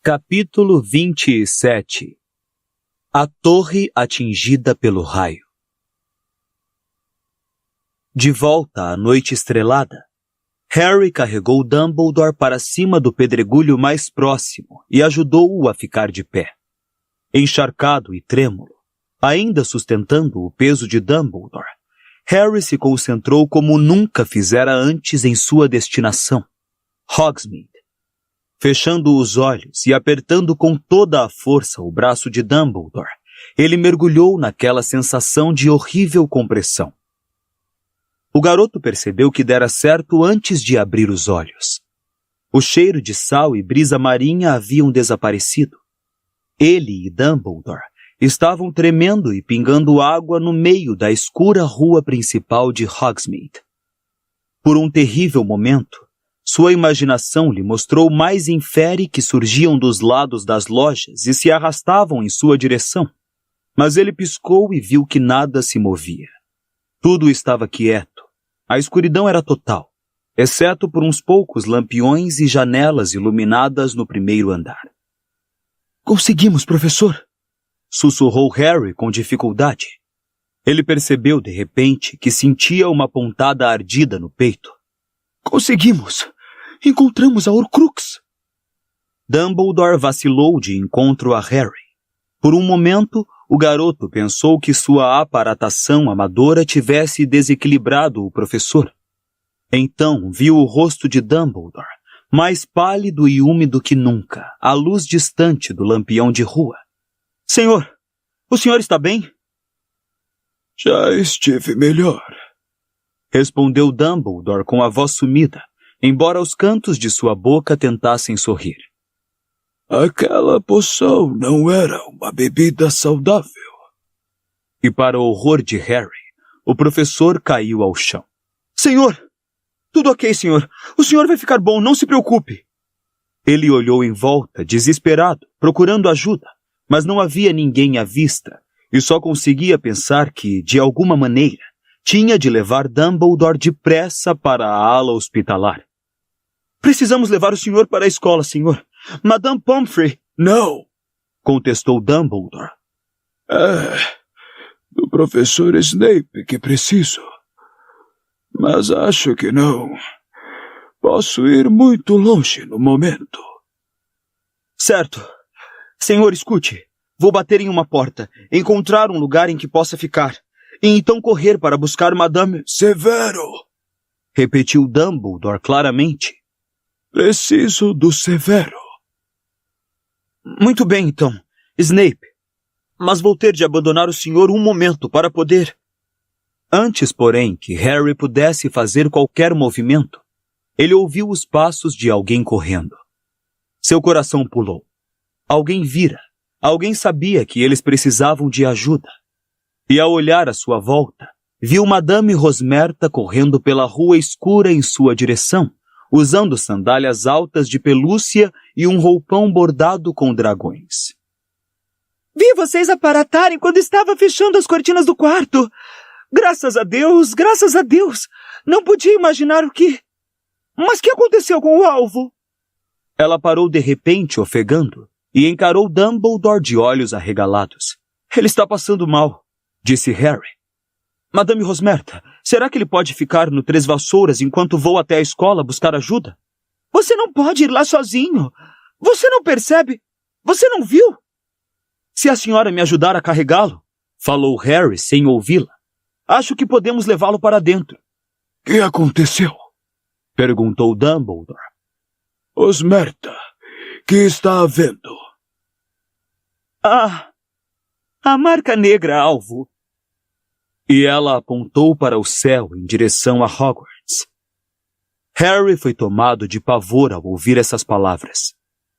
Capítulo 27. A torre atingida pelo raio. De volta à noite estrelada, Harry carregou Dumbledore para cima do pedregulho mais próximo e ajudou-o a ficar de pé. Encharcado e trêmulo, ainda sustentando o peso de Dumbledore, Harry se concentrou como nunca fizera antes em sua destinação, Hogsmeade. Fechando os olhos e apertando com toda a força o braço de Dumbledore, ele mergulhou naquela sensação de horrível compressão. O garoto percebeu que dera certo antes de abrir os olhos. O cheiro de sal e brisa marinha haviam desaparecido. Ele e Dumbledore estavam tremendo e pingando água no meio da escura rua principal de Hogsmeade. Por um terrível momento, sua imaginação lhe mostrou mais infere que surgiam dos lados das lojas e se arrastavam em sua direção. Mas ele piscou e viu que nada se movia. Tudo estava quieto. A escuridão era total, exceto por uns poucos lampiões e janelas iluminadas no primeiro andar. Conseguimos, professor! Sussurrou Harry com dificuldade. Ele percebeu de repente que sentia uma pontada ardida no peito. Conseguimos! Encontramos a Horcrux! Dumbledore vacilou de encontro a Harry. Por um momento, o garoto pensou que sua aparatação amadora tivesse desequilibrado o professor. Então viu o rosto de Dumbledore, mais pálido e úmido que nunca, à luz distante do lampião de rua. — Senhor, o senhor está bem? — Já estive melhor — respondeu Dumbledore com a voz sumida, embora os cantos de sua boca tentassem sorrir. — Aquela poção não era uma bebida saudável. E para o horror de Harry, o professor caiu ao chão. — Senhor! Tudo ok, senhor. O senhor vai ficar bom, não se preocupe. Ele olhou em volta, desesperado, procurando ajuda, mas não havia ninguém à vista, e só conseguia pensar que, de alguma maneira, tinha de levar Dumbledore depressa para a ala hospitalar. — Precisamos levar o senhor para a escola, senhor. Madame Pomfrey... — Não! contestou Dumbledore. — É do professor Snape que preciso. Mas acho que não. Posso ir muito longe no momento. — Certo. Senhor, escute. Vou bater em uma porta, encontrar um lugar em que possa ficar, e então correr para buscar Madame... — Severo! repetiu Dumbledore claramente. — Preciso do Severo. — Muito bem, então, Snape. Mas vou ter de abandonar o senhor um momento para poder... Antes, porém, que Harry pudesse fazer qualquer movimento, ele ouviu os passos de alguém correndo. Seu coração pulou. Alguém vira. Alguém sabia que eles precisavam de ajuda. E ao olhar à sua volta, viu Madame Rosmerta correndo pela rua escura em sua direção, usando sandálias altas de pelúcia e um roupão bordado com dragões. — Vi vocês aparatarem quando estava fechando as cortinas do quarto. Graças a Deus, graças a Deus. Não podia imaginar o que... Mas que aconteceu com o alvo? Ela parou de repente, ofegando, e encarou Dumbledore de olhos arregalados. — Ele está passando mal, disse Harry. — Madame Rosmerta, será que ele pode ficar no Três Vassouras enquanto vou até a escola buscar ajuda? — Você não pode ir lá sozinho. Você não percebe? Você não viu? — Se a senhora me ajudar a carregá-lo, falou Harry sem ouvi-la, acho que podemos levá-lo para dentro. — Que aconteceu? perguntou Dumbledore. — Rosmerta, que está havendo? — A marca negra, alvo. E ela apontou para o céu em direção a Hogwarts. Harry foi tomado de pavor ao ouvir essas palavras.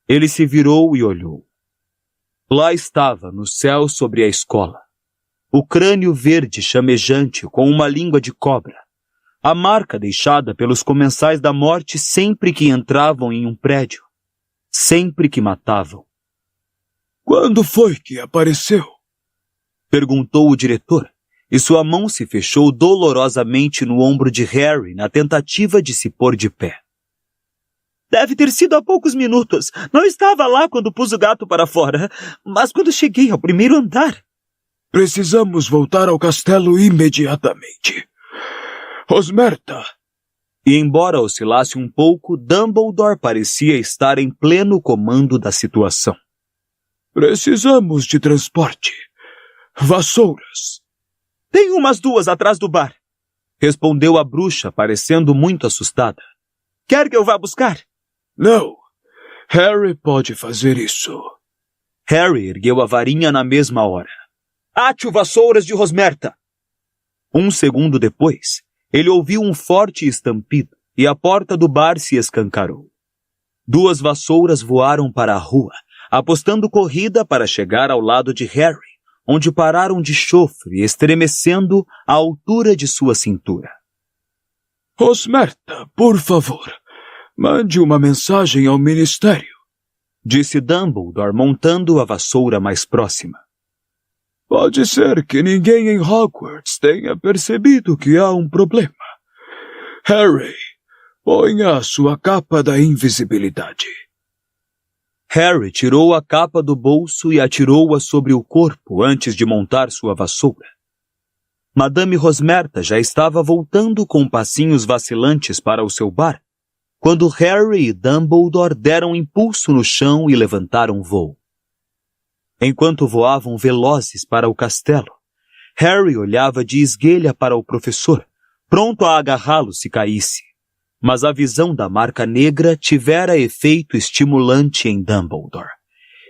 Ele se virou e olhou. Lá estava, no céu sobre a escola, o crânio verde chamejante com uma língua de cobra, a marca deixada pelos comensais da morte sempre que entravam em um prédio, sempre que matavam. — Quando foi que apareceu? perguntou o diretor, e sua mão se fechou dolorosamente no ombro de Harry na tentativa de se pôr de pé. Deve ter sido há poucos minutos. Não estava lá quando pus o gato para fora, mas quando cheguei ao primeiro andar. Precisamos voltar ao castelo imediatamente. Rosmerta! E embora oscilasse um pouco, Dumbledore parecia estar em pleno comando da situação. Precisamos de transporte. Vassouras. Tem umas 2 atrás do bar, respondeu a bruxa, parecendo muito assustada. Quer que eu vá buscar? Não. Harry pode fazer isso. Harry ergueu a varinha na mesma hora. Ate o vassouras de Rosmerta! Um segundo depois, ele ouviu um forte estampido e a porta do bar se escancarou. 2 vassouras voaram para a rua, apostando corrida para chegar ao lado de Harry, onde pararam de chofre, estremecendo à altura de sua cintura. Rosmerta, por favor, mande uma mensagem ao ministério, disse Dumbledore, montando a vassoura mais próxima. Pode ser que ninguém em Hogwarts tenha percebido que há um problema. Harry, ponha a sua capa da invisibilidade. Harry tirou a capa do bolso e atirou-a sobre o corpo antes de montar sua vassoura. Madame Rosmerta já estava voltando com passinhos vacilantes para o seu bar, quando Harry e Dumbledore deram impulso no chão e levantaram voo. Enquanto voavam velozes para o castelo, Harry olhava de esguelha para o professor, pronto a agarrá-lo se caísse. Mas a visão da marca negra tivera efeito estimulante em Dumbledore.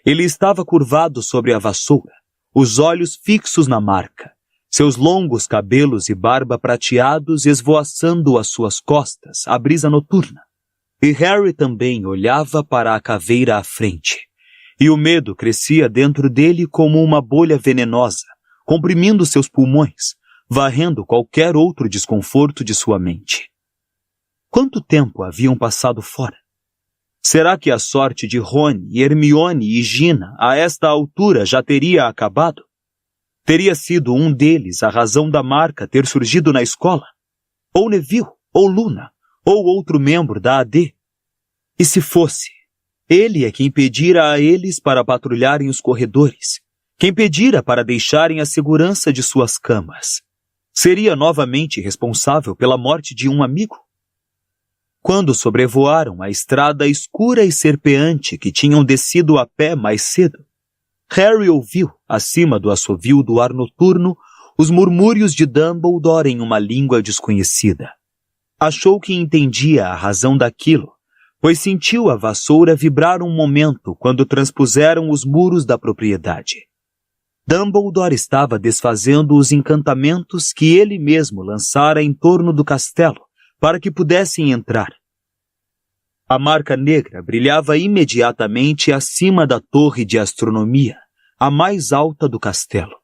Ele estava curvado sobre a vassoura, os olhos fixos na marca, seus longos cabelos e barba prateados esvoaçando às suas costas a brisa noturna. E Harry também olhava para a caveira à frente, e o medo crescia dentro dele como uma bolha venenosa, comprimindo seus pulmões, varrendo qualquer outro desconforto de sua mente. Quanto tempo haviam passado fora? Será que a sorte de Rony, Hermione e Gina a esta altura já teria acabado? Teria sido um deles a razão da marca ter surgido na escola? Ou Neville, ou Luna, ou outro membro da AD? E se fosse, ele é quem pedira a eles para patrulharem os corredores, quem pedira para deixarem a segurança de suas camas. Seria novamente responsável pela morte de um amigo? Quando sobrevoaram a estrada escura e serpeante que tinham descido a pé mais cedo, Harry ouviu, acima do assovio do ar noturno, os murmúrios de Dumbledore em uma língua desconhecida. Achou que entendia a razão daquilo, pois sentiu a vassoura vibrar um momento quando transpuseram os muros da propriedade. Dumbledore estava desfazendo os encantamentos que ele mesmo lançara em torno do castelo, para que pudessem entrar. A marca negra brilhava imediatamente acima da torre de astronomia, a mais alta do castelo.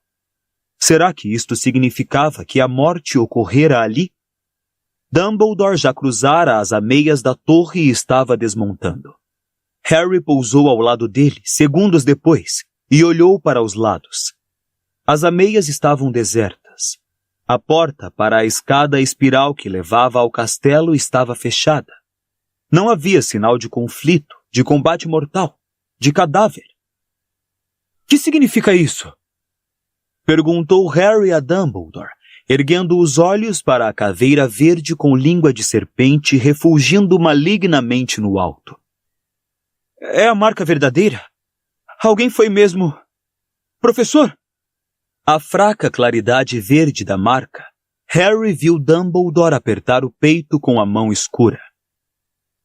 Será que isto significava que a morte ocorrera ali? Dumbledore já cruzara as ameias da torre e estava desmontando. Harry pousou ao lado dele, segundos depois, e olhou para os lados. As ameias estavam desertas. A porta para a escada espiral que levava ao castelo estava fechada. Não havia sinal de conflito, de combate mortal, de cadáver. Que significa isso? Perguntou Harry a Dumbledore, erguendo os olhos para a caveira verde com língua de serpente refulgindo malignamente no alto. É a marca verdadeira? Alguém foi mesmo... Professor? À fraca claridade verde da marca, Harry viu Dumbledore apertar o peito com a mão escura.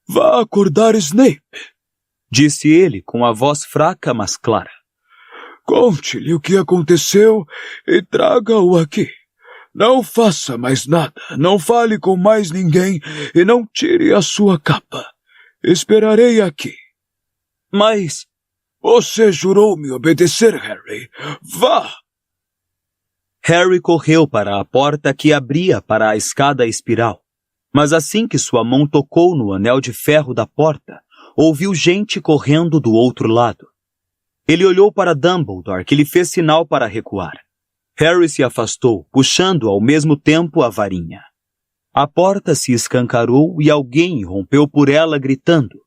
Vá acordar Snape, disse ele com a voz fraca, mas clara. Conte-lhe o que aconteceu e traga-o aqui. Não faça mais nada, não fale com mais ninguém e não tire a sua capa. Esperarei aqui. Mas... Você jurou me obedecer, Harry. Vá! Harry correu para a porta que abria para a escada espiral, mas assim que sua mão tocou no anel de ferro da porta, ouviu gente correndo do outro lado. Ele olhou para Dumbledore, que lhe fez sinal para recuar. Harry se afastou, puxando ao mesmo tempo a varinha. A porta se escancarou e alguém rompeu por ela gritando,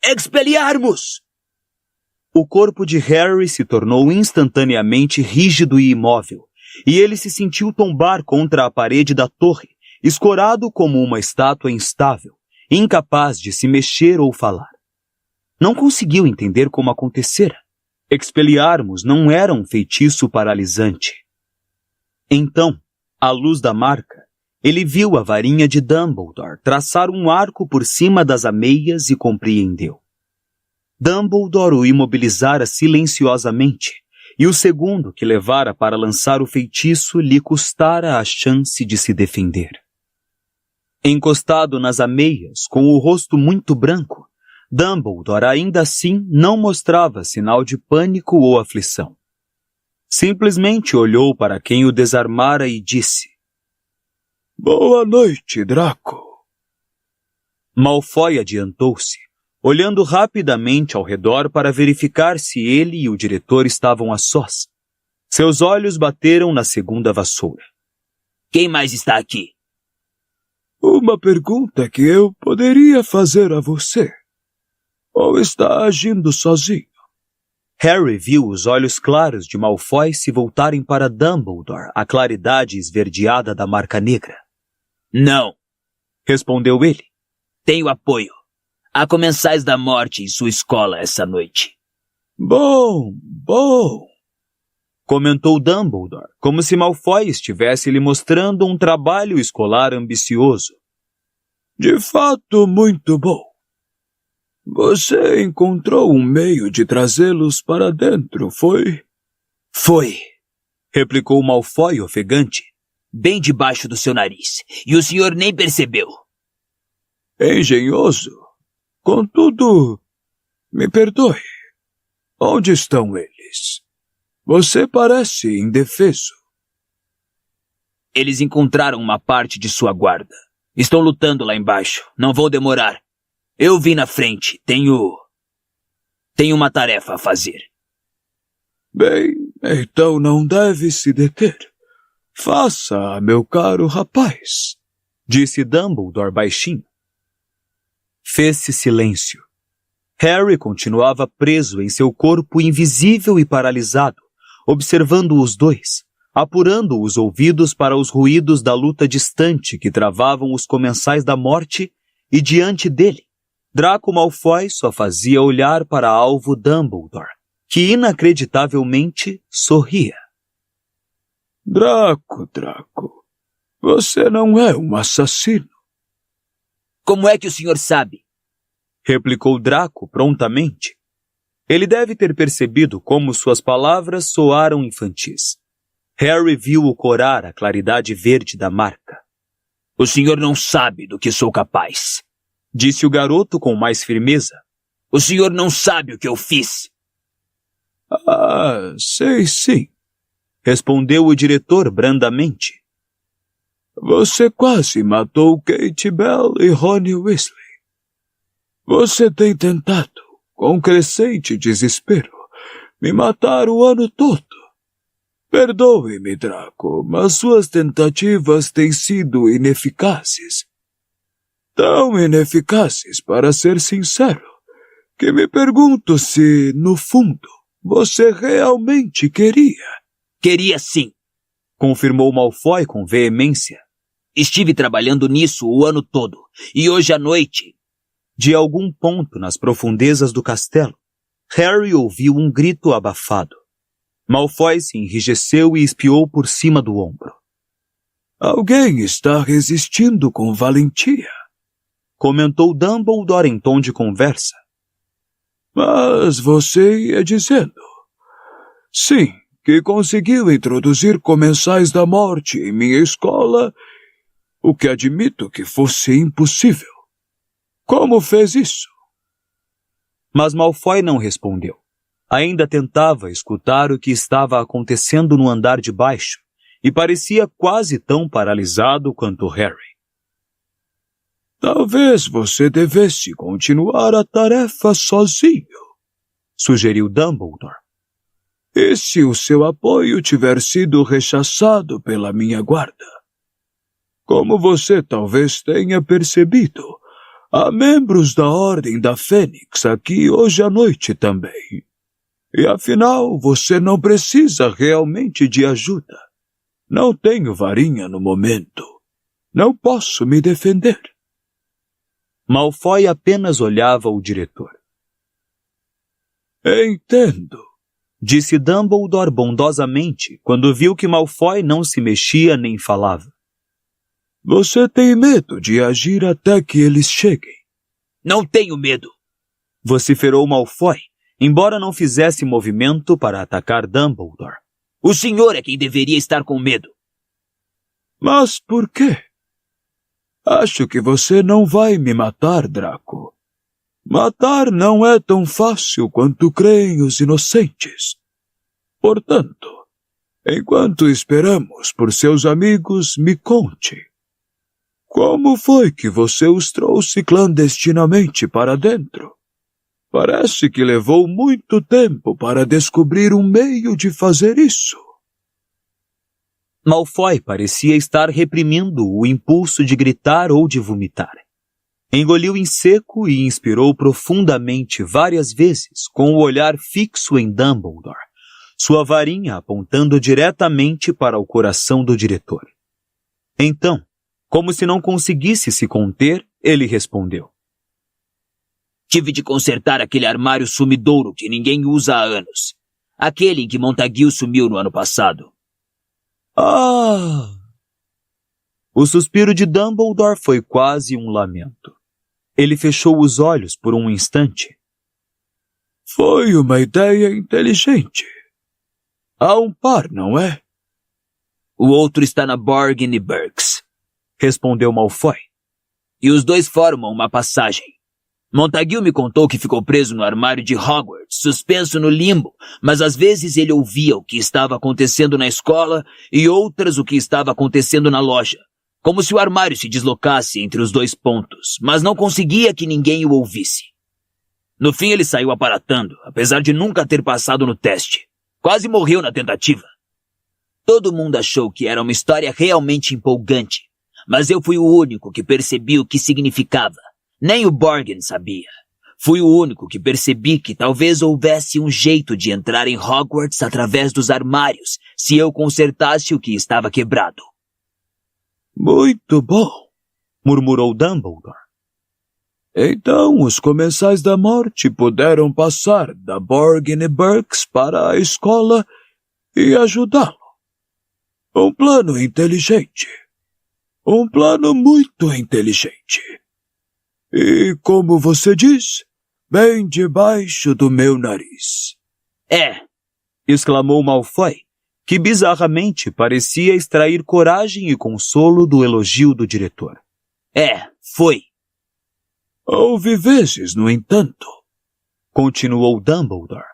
Expelliarmus! O corpo de Harry se tornou instantaneamente rígido e imóvel, e ele se sentiu tombar contra a parede da torre, escorado como uma estátua instável, incapaz de se mexer ou falar. Não conseguiu entender como acontecera. Expelliarmus não era um feitiço paralisante. Então, à luz da marca, ele viu a varinha de Dumbledore traçar um arco por cima das ameias e compreendeu. Dumbledore o imobilizara silenciosamente, e o segundo que levara para lançar o feitiço lhe custara a chance de se defender. Encostado nas ameias, com o rosto muito branco, Dumbledore ainda assim não mostrava sinal de pânico ou aflição. Simplesmente olhou para quem o desarmara e disse: Boa noite, Draco. Malfoy adiantou-se, olhando rapidamente ao redor para verificar se ele e o diretor estavam a sós. Seus olhos bateram na segunda vassoura. Quem mais está aqui? Uma pergunta que eu poderia fazer a você. Ou está agindo sozinho? Harry viu os olhos claros de Malfoy se voltarem para Dumbledore, a claridade esverdeada da marca negra. Não, respondeu ele. Tenho apoio. Há comensais da morte em sua escola essa noite. Bom, comentou Dumbledore, como se Malfoy estivesse lhe mostrando um trabalho escolar ambicioso. De fato, muito bom. Você encontrou um meio de trazê-los para dentro, foi? Foi, replicou Malfoy ofegante. Bem debaixo do seu nariz, e o senhor nem percebeu. Engenhoso. Contudo, me perdoe. Onde estão eles? Você parece indefeso. Eles encontraram uma parte de sua guarda. Estão lutando lá embaixo. Não vou demorar. Eu vim na frente. Tenho uma tarefa a fazer. Bem, então não deve se deter. Faça, meu caro rapaz, disse Dumbledore baixinho. Fez-se silêncio. Harry continuava preso em seu corpo invisível e paralisado, observando os dois, apurando os ouvidos para os ruídos da luta distante que travavam os comensais da morte, e diante dele, Draco Malfoy só fazia olhar para alvo Dumbledore, que inacreditavelmente sorria. Draco, você não é um assassino. Como é que o senhor sabe? Replicou Draco prontamente. Ele deve ter percebido como suas palavras soaram infantis. Harry viu-o corar a claridade verde da marca. O senhor não sabe do que sou capaz, disse o garoto com mais firmeza. O senhor não sabe o que eu fiz. Ah, sei sim, respondeu o diretor brandamente. Você quase matou Kate Bell e Rony Weasley. Você tem tentado, com crescente desespero, me matar o ano todo. Perdoe-me, Draco, mas suas tentativas têm sido ineficazes. Tão ineficazes, para ser sincero, que me pergunto se, no fundo, você realmente queria. Queria sim, confirmou Malfoy com veemência. Estive trabalhando nisso o ano todo, e hoje à noite... De algum ponto nas profundezas do castelo, Harry ouviu um grito abafado. Malfoy se enrijeceu e espiou por cima do ombro. Alguém está resistindo com valentia, comentou Dumbledore em tom de conversa. Mas você ia dizendo. Sim, que conseguiu introduzir comensais da morte em minha escola, o que admito que fosse impossível. Como fez isso? Mas Malfoy não respondeu. Ainda tentava escutar o que estava acontecendo no andar de baixo e parecia quase tão paralisado quanto Harry. Talvez você devesse continuar a tarefa sozinho, sugeriu Dumbledore. E se o seu apoio tiver sido rechaçado pela minha guarda? Como você talvez tenha percebido, Há membros da Ordem da Fênix aqui hoje à noite também. E afinal, você não precisa realmente de ajuda. Não tenho varinha no momento. Não posso me defender. Malfoy apenas olhava o diretor. Entendo, disse Dumbledore bondosamente quando viu que Malfoy não se mexia nem falava. Você tem medo de agir até que eles cheguem? Não tenho medo, vociferou Malfoy, embora não fizesse movimento para atacar Dumbledore. O senhor é quem deveria estar com medo. Mas por quê? Acho que você não vai me matar, Draco. Matar não é tão fácil quanto creem os inocentes. Portanto, enquanto esperamos por seus amigos, me conte. Como foi que você os trouxe clandestinamente para dentro? Parece que levou muito tempo para descobrir um meio de fazer isso. Malfoy parecia estar reprimindo o impulso de gritar ou de vomitar. Engoliu em seco e inspirou profundamente várias vezes com o olhar fixo em Dumbledore, sua varinha apontando diretamente para o coração do diretor. Então, como se não conseguisse se conter, ele respondeu. Tive de consertar aquele armário sumidouro que ninguém usa há anos. Aquele em que Montague sumiu no ano passado. Ah! O suspiro de Dumbledore foi quase um lamento. Ele fechou os olhos por um instante. Foi uma ideia inteligente. Há um par, não é? O outro está na Borgin e Burkes, respondeu Malfoy. E os dois formam uma passagem. Montague me contou que ficou preso no armário de Hogwarts, suspenso no limbo, mas às vezes ele ouvia o que estava acontecendo na escola e outras o que estava acontecendo na loja, como se o armário se deslocasse entre os dois pontos, mas não conseguia que ninguém o ouvisse. No fim ele saiu aparatando, apesar de nunca ter passado no teste. Quase morreu na tentativa. Todo mundo achou que era uma história realmente empolgante, mas eu fui o único que percebi o que significava. Nem o Borgin sabia. Fui o único que percebi que talvez houvesse um jeito de entrar em Hogwarts através dos armários, se eu consertasse o que estava quebrado. Muito bom, murmurou Dumbledore. Então os Comensais da Morte puderam passar da Borgin e Burkes para a escola e ajudá-lo. Um plano inteligente. Um plano muito inteligente. E, como você diz, bem debaixo do meu nariz. É, exclamou Malfoy, que bizarramente parecia extrair coragem e consolo do elogio do diretor. É, foi. Houve vezes, no entanto, continuou Dumbledore,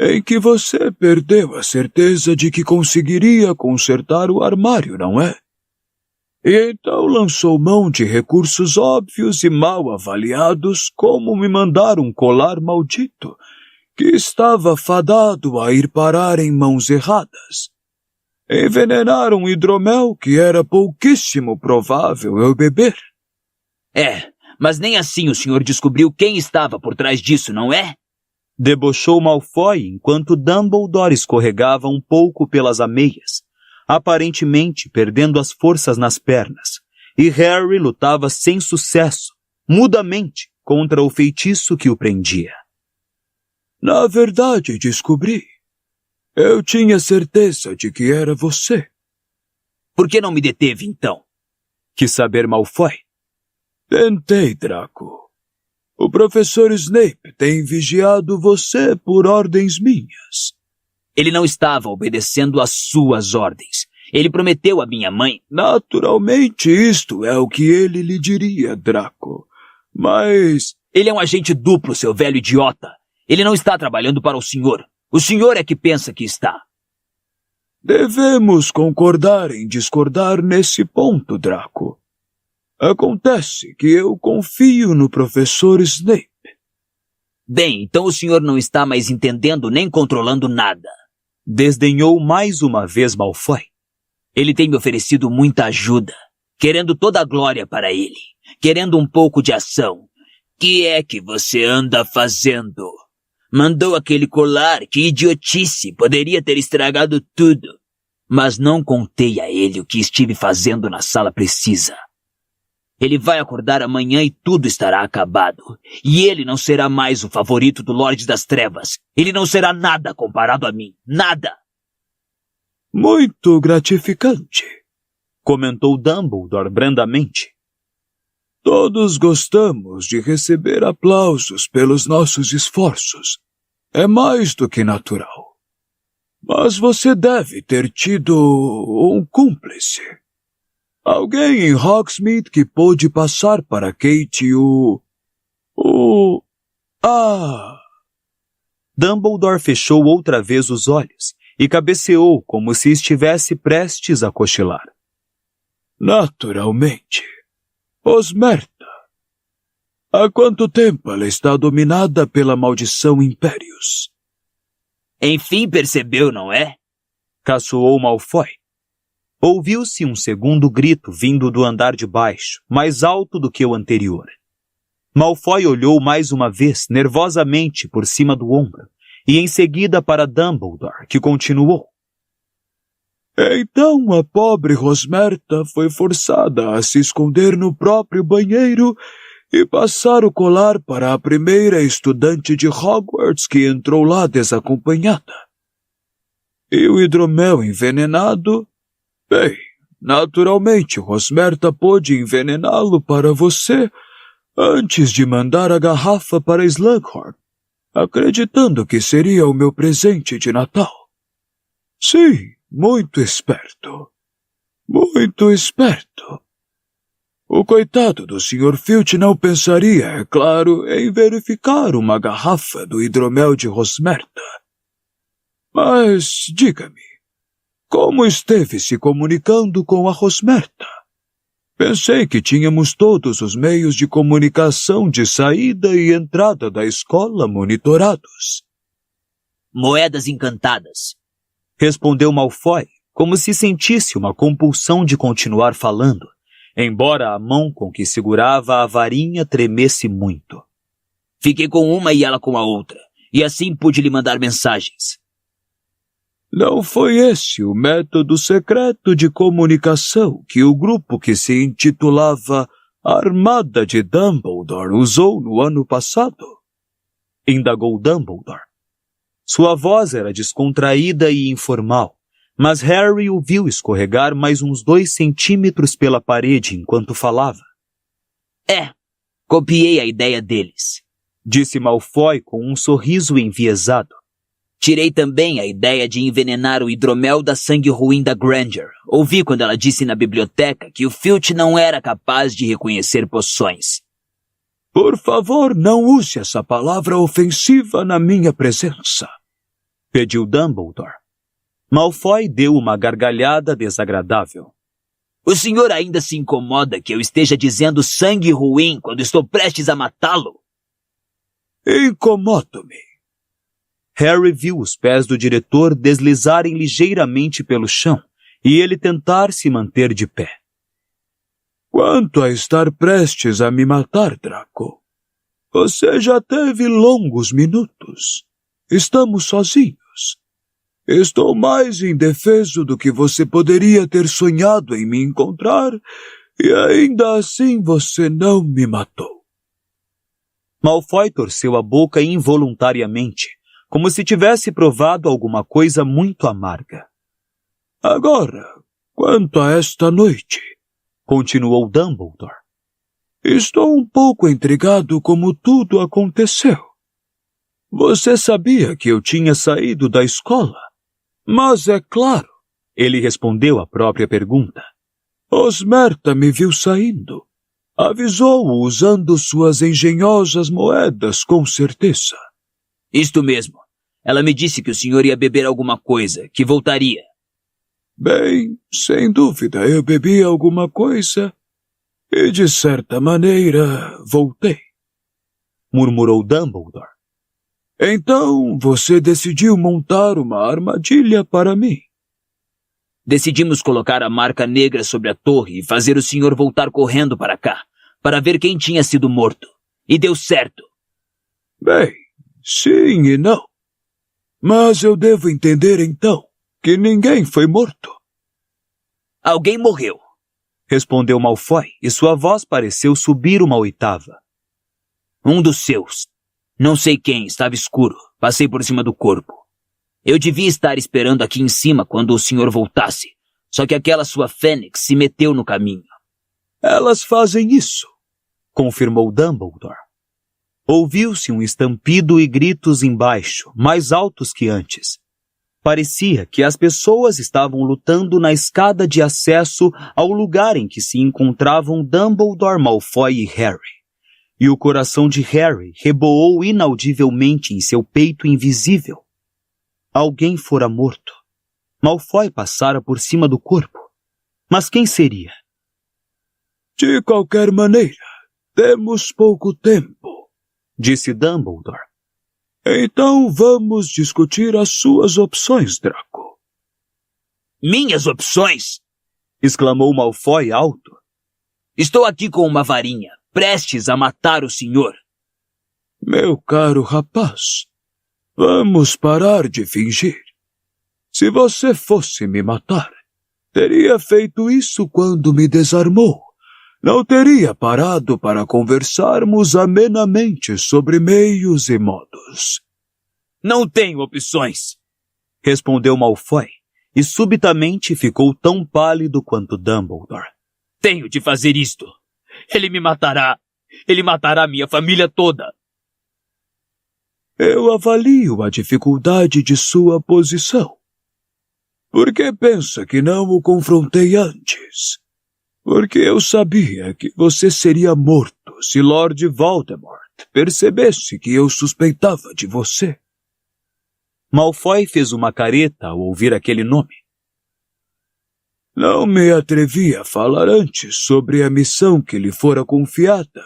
em que você perdeu a certeza de que conseguiria consertar o armário, não é? E então lançou mão de recursos óbvios e mal avaliados, como me mandar um colar maldito, que estava fadado a ir parar em mãos erradas. Envenenar um hidromel que era pouquíssimo provável eu beber. É, mas nem assim o senhor descobriu quem estava por trás disso, não é? Debochou Malfoy enquanto Dumbledore escorregava um pouco pelas ameias, aparentemente perdendo as forças nas pernas, e Harry lutava sem sucesso, mudamente, contra o feitiço que o prendia. Na verdade, descobri. Eu tinha certeza de que era você. Por que não me deteve, então? Quis saber Malfoy. Tentei, Draco. O professor Snape tem vigiado você por ordens minhas. Ele não estava obedecendo às suas ordens. Ele prometeu à minha mãe... Naturalmente, isto é o que ele lhe diria, Draco. Mas... Ele é um agente duplo, seu velho idiota. Ele não está trabalhando para o senhor. O senhor é que pensa que está. Devemos concordar em discordar nesse ponto, Draco. Acontece que eu confio no professor Snape. Bem, então o senhor não está mais entendendo nem controlando nada. Desdenhou mais uma vez Malfoy. Ele tem me oferecido muita ajuda. querendo toda a glória para ele, querendo um pouco de ação. Que é que você anda fazendo? Mandou aquele colar, que idiotice, poderia ter estragado tudo. Mas não contei a ele o que estive fazendo na sala precisa. Ele vai acordar amanhã e tudo estará acabado. E ele não será mais o favorito do Lorde das Trevas. Ele não será nada comparado a mim. Nada. Muito gratificante, comentou Dumbledore brandamente. Todos gostamos de receber aplausos pelos nossos esforços. É mais do que natural. Mas você deve ter tido um cúmplice. Alguém em Hogsmeade que pôde passar para Kate Dumbledore fechou outra vez os olhos e cabeceou como se estivesse prestes a cochilar. Naturalmente. Rosmerta. Há quanto tempo ela está dominada pela maldição Impérios? Enfim percebeu, não é? Caçoou Malfoy. Ouviu-se um segundo grito vindo do andar de baixo, mais alto do que o anterior. Malfoy olhou mais uma vez, nervosamente, por cima do ombro, e em seguida para Dumbledore, que continuou. Então a pobre Rosmerta foi forçada a se esconder no próprio banheiro e passar o colar para a primeira estudante de Hogwarts que entrou lá desacompanhada. E o hidromel envenenado? Bem, naturalmente Rosmerta pôde envenená-lo para você antes de mandar a garrafa para Slughorn, acreditando que seria o meu presente de Natal. Sim, muito esperto. Muito esperto. O coitado do Sr. Filch não pensaria, é claro, em verificar uma garrafa do hidromel de Rosmerta. Mas, diga-me, como esteve se comunicando com a Rosmerta? Pensei que tínhamos todos os meios de comunicação de saída e entrada da escola monitorados. Moedas encantadas, respondeu Malfoy, como se sentisse uma compulsão de continuar falando, embora a mão com que segurava a varinha tremesse muito. Fiquei com uma e ela com a outra, e assim pude lhe mandar mensagens. Não foi esse o método secreto de comunicação que o grupo que se intitulava Armada de Dumbledore usou no ano passado? Indagou Dumbledore. Sua voz era descontraída e informal, mas Harry o viu escorregar mais uns 2 centímetros pela parede enquanto falava. Copiei a ideia deles, disse Malfoy com um sorriso enviesado. Tirei também a ideia de envenenar o hidromel da sangue ruim da Granger. Ouvi quando ela disse na biblioteca que o Filch não era capaz de reconhecer poções. Por favor, não use essa palavra ofensiva na minha presença, pediu Dumbledore. Malfoy deu uma gargalhada desagradável. O senhor ainda se incomoda que eu esteja dizendo sangue ruim quando estou prestes a matá-lo? Incomodo-me. Harry viu os pés do diretor deslizarem ligeiramente pelo chão e ele tentar se manter de pé. Quanto a estar prestes a me matar, Draco, você já teve longos minutos. Estamos sozinhos. Estou mais indefeso do que você poderia ter sonhado em me encontrar e ainda assim você não me matou. Malfoy torceu a boca involuntariamente, como se tivesse provado alguma coisa muito amarga. Agora, quanto a esta noite, continuou Dumbledore. Estou um pouco intrigado como tudo aconteceu. Você sabia que eu tinha saído da escola? Mas é claro, ele respondeu à própria pergunta. Rosmerta me viu saindo. Avisou-o usando suas engenhosas moedas, com certeza. Isto mesmo. Ela me disse que o senhor ia beber alguma coisa, que voltaria. Bem, sem dúvida, eu bebi alguma coisa e, de certa maneira, voltei, murmurou Dumbledore. Então, você decidiu montar uma armadilha para mim. Decidimos colocar a marca negra sobre a torre e fazer o senhor voltar correndo para cá, para ver quem tinha sido morto. E deu certo. Bem, sim e não. Mas eu devo entender então que ninguém foi morto. Alguém morreu, respondeu Malfoy, e sua voz pareceu subir uma oitava. Um dos seus. Não sei quem, estava escuro. Passei por cima do corpo. Eu devia estar esperando aqui em cima quando o senhor voltasse. Só que aquela sua fênix se meteu no caminho. Elas fazem isso, confirmou Dumbledore. Ouviu-se um estampido e gritos embaixo, mais altos que antes. Parecia que as pessoas estavam lutando na escada de acesso ao lugar em que se encontravam Dumbledore, Malfoy e Harry. E o coração de Harry reboou inaudivelmente em seu peito invisível. Alguém fora morto. Malfoy passara por cima do corpo. Mas quem seria? De qualquer maneira, temos pouco tempo, disse Dumbledore. Então vamos discutir as suas opções, Draco. Minhas opções? Exclamou Malfoy alto. Estou aqui com uma varinha, prestes a matar o senhor. Meu caro rapaz, vamos parar de fingir. Se você fosse me matar, teria feito isso quando me desarmou. Não teria parado para conversarmos amenamente sobre meios e modos. Não tenho opções, respondeu Malfoy, e subitamente ficou tão pálido quanto Dumbledore. Tenho de fazer isto. Ele me matará. Ele matará minha família toda. Eu avalio a dificuldade de sua posição. Por que pensa que não o confrontei antes? Porque eu sabia que você seria morto se Lord Voldemort percebesse que eu suspeitava de você. Malfoy fez uma careta ao ouvir aquele nome. Não me atrevi a falar antes sobre a missão que lhe fora confiada,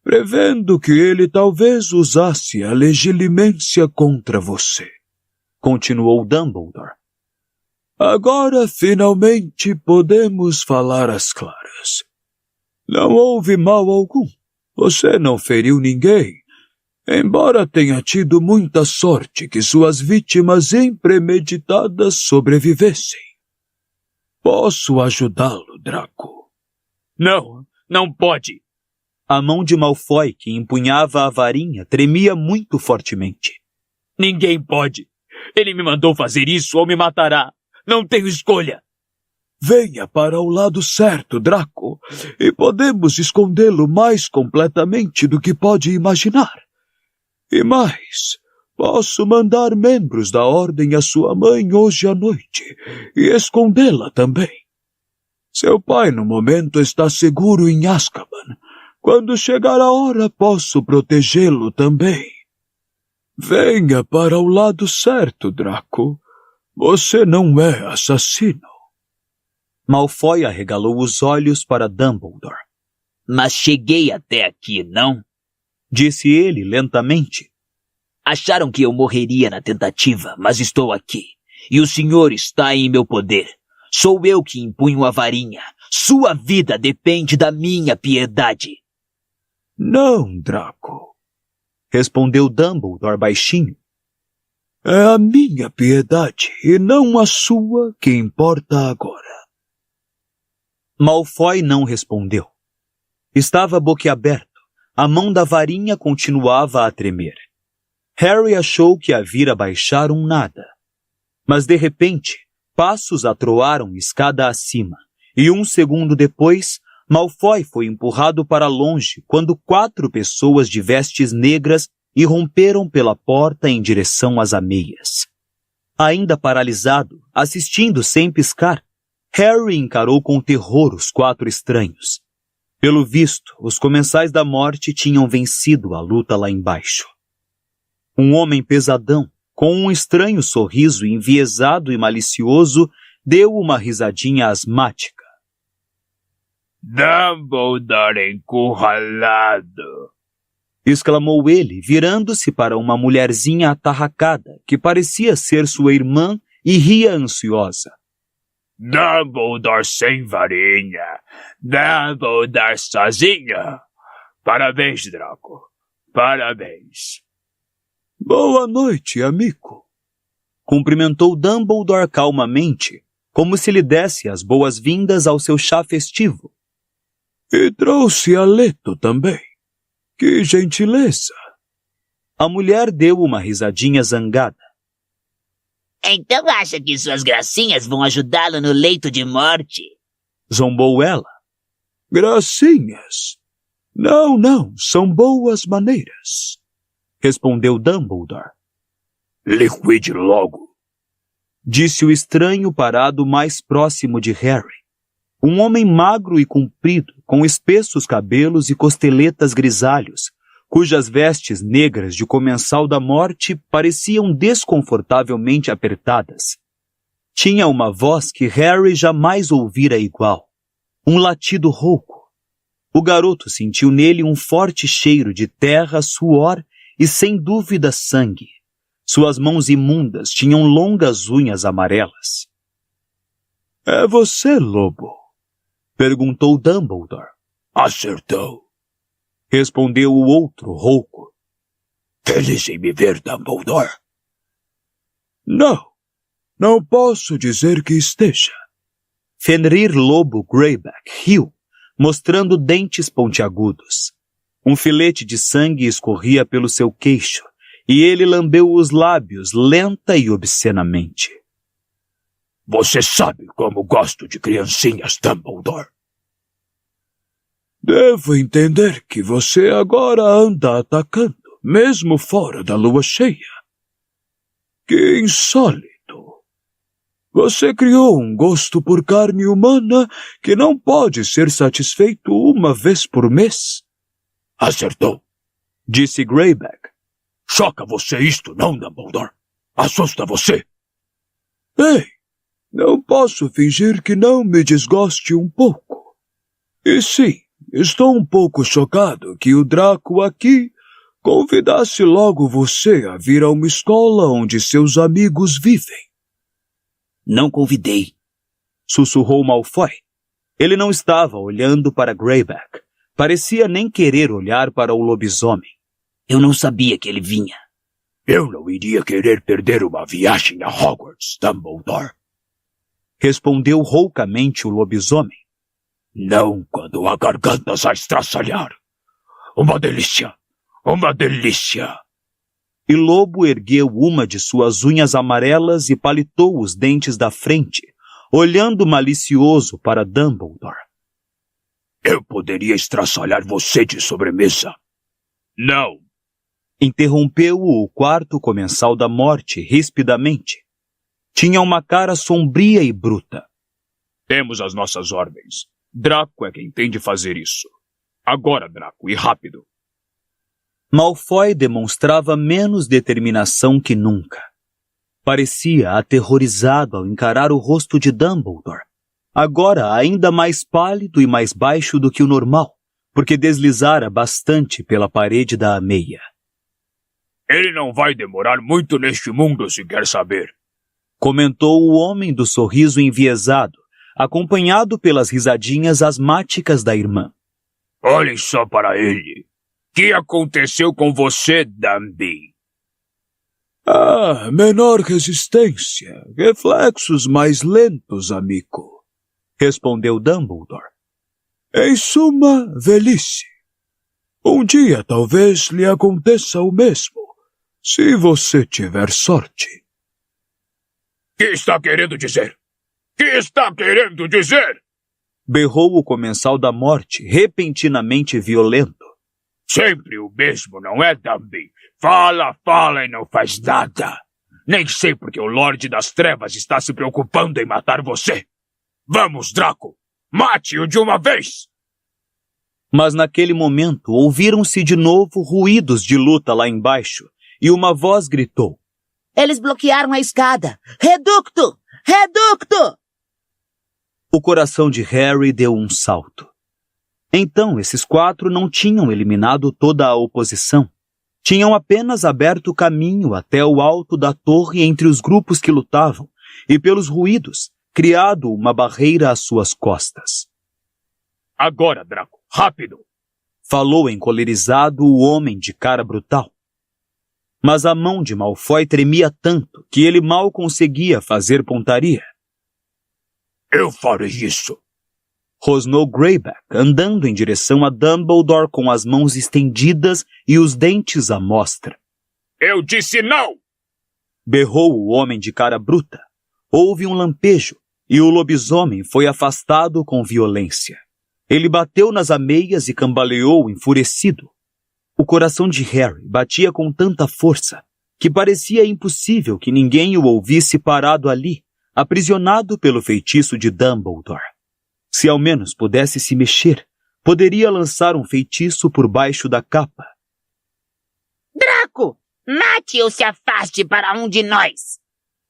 prevendo que ele talvez usasse a legilimência contra você. Continuou Dumbledore. Agora, finalmente, podemos falar às claras. Não houve mal algum. Você não feriu ninguém, embora tenha tido muita sorte que suas vítimas impremeditadas sobrevivessem. Posso ajudá-lo, Draco? Não, não pode. A mão de Malfoy, que empunhava a varinha, tremia muito fortemente. Ninguém pode. Ele me mandou fazer isso ou me matará. Não tenho escolha. Venha para o lado certo, Draco, e podemos escondê-lo mais completamente do que pode imaginar. E mais, posso mandar membros da Ordem à sua mãe hoje à noite e escondê-la também. Seu pai, no momento, está seguro em Azkaban. Quando chegar a hora, posso protegê-lo também. Venha para o lado certo, Draco. Você não é assassino. Malfoy arregalou os olhos para Dumbledore. Mas cheguei até aqui, não? Disse ele lentamente. Acharam que eu morreria na tentativa, mas estou aqui. E o senhor está em meu poder. Sou eu que impunho a varinha. Sua vida depende da minha piedade. Não, Draco, respondeu Dumbledore baixinho. É a minha piedade e não a sua que importa agora. Malfoy não respondeu. Estava boquiaberto. A mão da varinha continuava a tremer. Harry achou que a vira baixar um nada. Mas de repente, passos atroaram escada acima, e um segundo depois, Malfoy foi empurrado para longe quando 4 pessoas de vestes negras irromperam pela porta em direção às ameias. Ainda paralisado, assistindo sem piscar, Harry encarou com terror os 4 estranhos. Pelo visto, os comensais da morte tinham vencido a luta lá embaixo. Um homem pesadão, com um estranho sorriso enviesado e malicioso, deu uma risadinha asmática. Dumbledore encurralado! Exclamou ele, virando-se para uma mulherzinha atarracada, que parecia ser sua irmã, e ria ansiosa. Dumbledore sem varinha. Dumbledore sozinho. Parabéns, Draco. Parabéns. Boa noite, amigo. Cumprimentou Dumbledore calmamente, como se lhe desse as boas-vindas ao seu chá festivo. E trouxe a Leto também. Que gentileza. A mulher deu uma risadinha zangada. Então acha que suas gracinhas vão ajudá-lo no leito de morte? Zombou ela. Gracinhas? Não, são boas maneiras. Respondeu Dumbledore. Liquide logo. Disse o estranho parado mais próximo de Harry. Um homem magro e comprido, com espessos cabelos e costeletas grisalhos, cujas vestes negras de comensal da morte pareciam desconfortavelmente apertadas. Tinha uma voz que Harry jamais ouvira igual. Um latido rouco. O garoto sentiu nele um forte cheiro de terra, suor e, sem dúvida, sangue. Suas mãos imundas tinham longas unhas amarelas. É você, Lobo? Perguntou Dumbledore. Acertou. Respondeu o outro rouco. Feliz em me ver, Dumbledore? Não posso dizer que esteja. Fenrir Lobo Greyback riu, mostrando dentes pontiagudos. Um filete de sangue escorria pelo seu queixo, e ele lambeu os lábios lenta e obscenamente. Você sabe como gosto de criancinhas, Dumbledore. Devo entender que você agora anda atacando, mesmo fora da lua cheia. Que insólito. Você criou um gosto por carne humana que não pode ser satisfeito uma vez por mês. Acertou. Disse Greyback. Choca você isto, não, Dumbledore? Assusta você? Ei, não posso fingir que não me desgoste um pouco. E sim, estou um pouco chocado que o Draco aqui convidasse logo você a vir a uma escola onde seus amigos vivem. Não convidei. Sussurrou Malfoy. Ele não estava olhando para Greyback. Parecia nem querer olhar para o lobisomem. Eu não sabia que ele vinha. Eu não iria querer perder uma viagem a Hogwarts, Dumbledore. Respondeu roucamente o lobisomem. Não quando a garganta sai estraçalhar. Uma delícia! Uma delícia! E Lobo ergueu uma de suas unhas amarelas e palitou os dentes da frente, olhando malicioso para Dumbledore. Eu poderia estraçalhar você de sobremesa. Não! Interrompeu-o o quarto comensal da morte rispidamente. Tinha uma cara sombria e bruta. Temos as nossas ordens. Draco é quem tem de fazer isso. Agora, Draco, e rápido. Malfoy demonstrava menos determinação que nunca. Parecia aterrorizado ao encarar o rosto de Dumbledore, agora ainda mais pálido e mais baixo do que o normal, porque deslizara bastante pela parede da ameia. Ele não vai demorar muito neste mundo, se quer saber. Comentou o homem do sorriso enviesado, acompanhado pelas risadinhas asmáticas da irmã. Olhem só para ele. O que aconteceu com você, Dumby? Menor resistência, reflexos mais lentos, amigo. Respondeu Dumbledore. Em suma, velhice. Um dia talvez lhe aconteça o mesmo, se você tiver sorte. Que está querendo dizer? Que está querendo dizer? Berrou o comensal da morte, repentinamente violento. Sempre o mesmo, não é, Dumby? Fala e não faz nada. Nem sei porque o Lorde das Trevas está se preocupando em matar você. Vamos, Draco! Mate-o de uma vez! Mas naquele momento ouviram-se de novo ruídos de luta lá embaixo, e uma voz gritou. Eles bloquearam a escada! Reducto! Reducto! O coração de Harry deu um salto. Então, esses quatro não tinham eliminado toda a oposição. Tinham apenas aberto caminho até o alto da torre entre os grupos que lutavam, e pelos ruídos, criado uma barreira às suas costas. Agora, Draco, rápido! Falou encolerizado o homem de cara brutal. Mas a mão de Malfoy tremia tanto que ele mal conseguia fazer pontaria. Eu farei isso! Rosnou Greyback, andando em direção a Dumbledore com as mãos estendidas e os dentes à mostra. Eu disse não! Berrou o homem de cara bruta. Houve um lampejo e o lobisomem foi afastado com violência. Ele bateu nas ameias e cambaleou enfurecido. O coração de Harry batia com tanta força que parecia impossível que ninguém o ouvisse parado ali, aprisionado pelo feitiço de Dumbledore. Se ao menos pudesse se mexer, poderia lançar um feitiço por baixo da capa. Draco, mate ou se afaste para um de nós!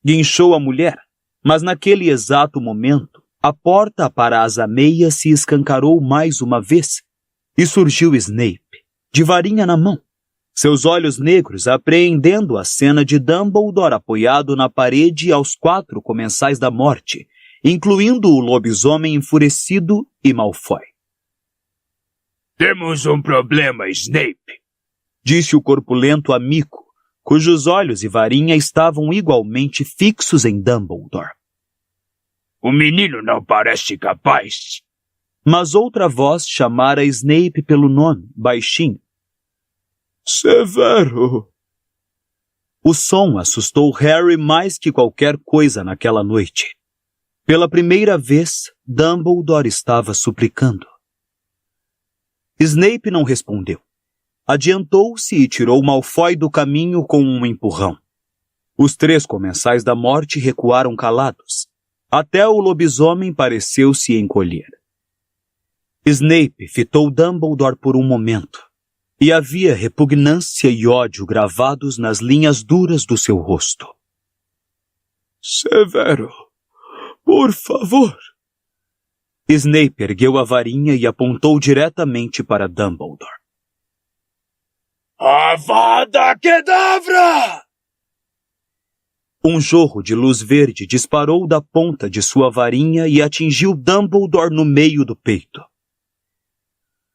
Guinchou a mulher, mas naquele exato momento, a porta para as ameias se escancarou mais uma vez e surgiu Snape, de varinha na mão, seus olhos negros apreendendo a cena de Dumbledore apoiado na parede aos 4 comensais da morte, incluindo o lobisomem enfurecido e Malfoy. Temos um problema, Snape, disse o corpulento amigo, cujos olhos e varinha estavam igualmente fixos em Dumbledore. O menino não parece capaz. Mas outra voz chamara Snape pelo nome, baixinho. Severo! O som assustou Harry mais que qualquer coisa naquela noite. Pela primeira vez, Dumbledore estava suplicando. Snape não respondeu. Adiantou-se e tirou Malfoy do caminho com um empurrão. Os 3 comensais da morte recuaram calados. Até o lobisomem pareceu se encolher. Snape fitou Dumbledore por um momento, e havia repugnância e ódio gravados nas linhas duras do seu rosto. Severo, por favor. Snape ergueu a varinha e apontou diretamente para Dumbledore. Avada Kedavra! Um jorro de luz verde disparou da ponta de sua varinha e atingiu Dumbledore no meio do peito.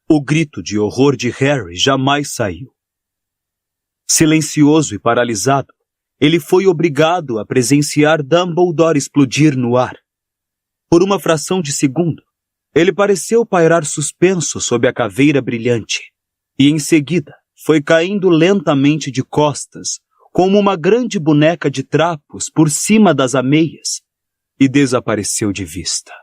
O grito de horror de Harry jamais saiu. Silencioso e paralisado, ele foi obrigado a presenciar Dumbledore explodir no ar. Por uma fração de segundo, ele pareceu pairar suspenso sob a caveira brilhante, e em seguida foi caindo lentamente de costas, como uma grande boneca de trapos por cima das ameias, e desapareceu de vista.